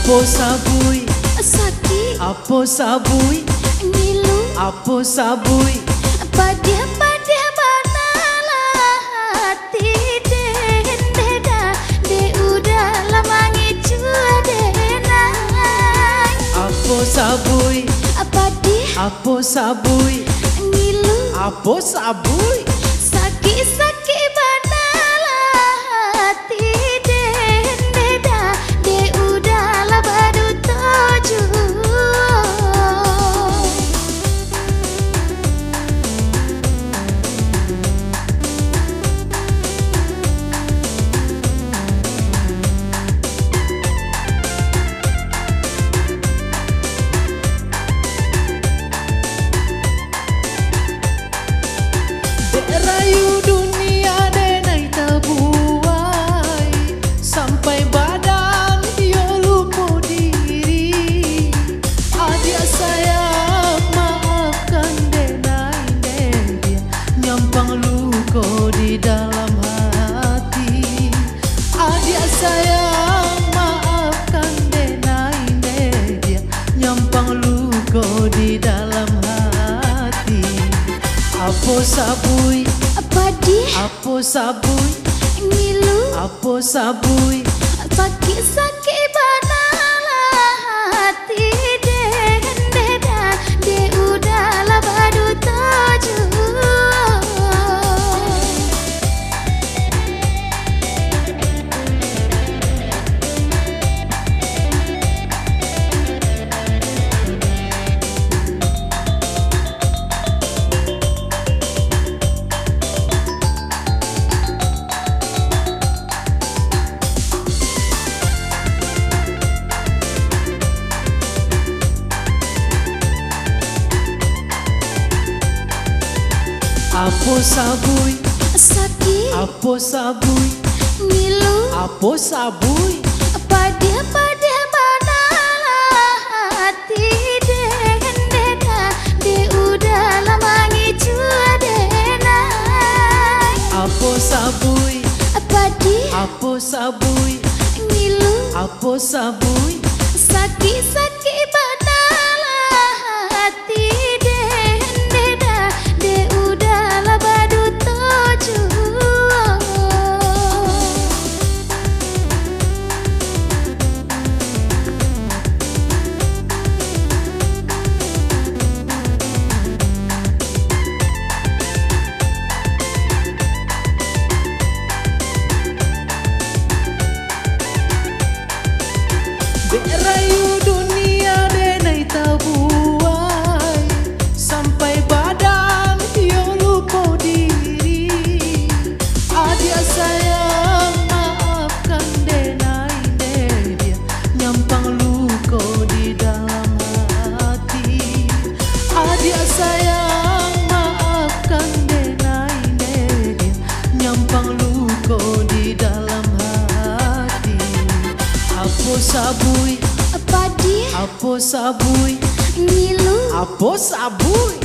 Apo sabui sakit, Apo sabui ngilu, Apo sabui padia banalah hati den deda de udah lama ngicua denai. Apo sabui Apo sabui ngilu, Apo sabui sakit banalah hati den deda de udah lah badu toju. Rayu dunia denai terbuai sampai badan yo lupa diri. Adik sayang maafkan denai dia nyampang luka di dalam hati. Adik sayang maafkan denai dia nyampang luka di dalam hati. Apo sabui Apo sabui Ngilu, Apo sabui sakit banalah hati den deda de udah lah badu toju. Apo sabui Sakit, Apo sabui ngilu, Apo sabui padia banalah hati den deda de udah lama ngicua denai. Apo sabui Apo sabui Ngilu, Apo sabui sakit banalah hati den deda de udah lah badu toju. Rayu dunia denai terbuai sampai badan yo lupa diri. Adik sayang maafkan denai dia nyampang luka di dalam hati. Adik sayang maafkan denai dia nyampang luka di dalam hati. Apo sabui Padia, Apo sabui ngilu, Apo sabui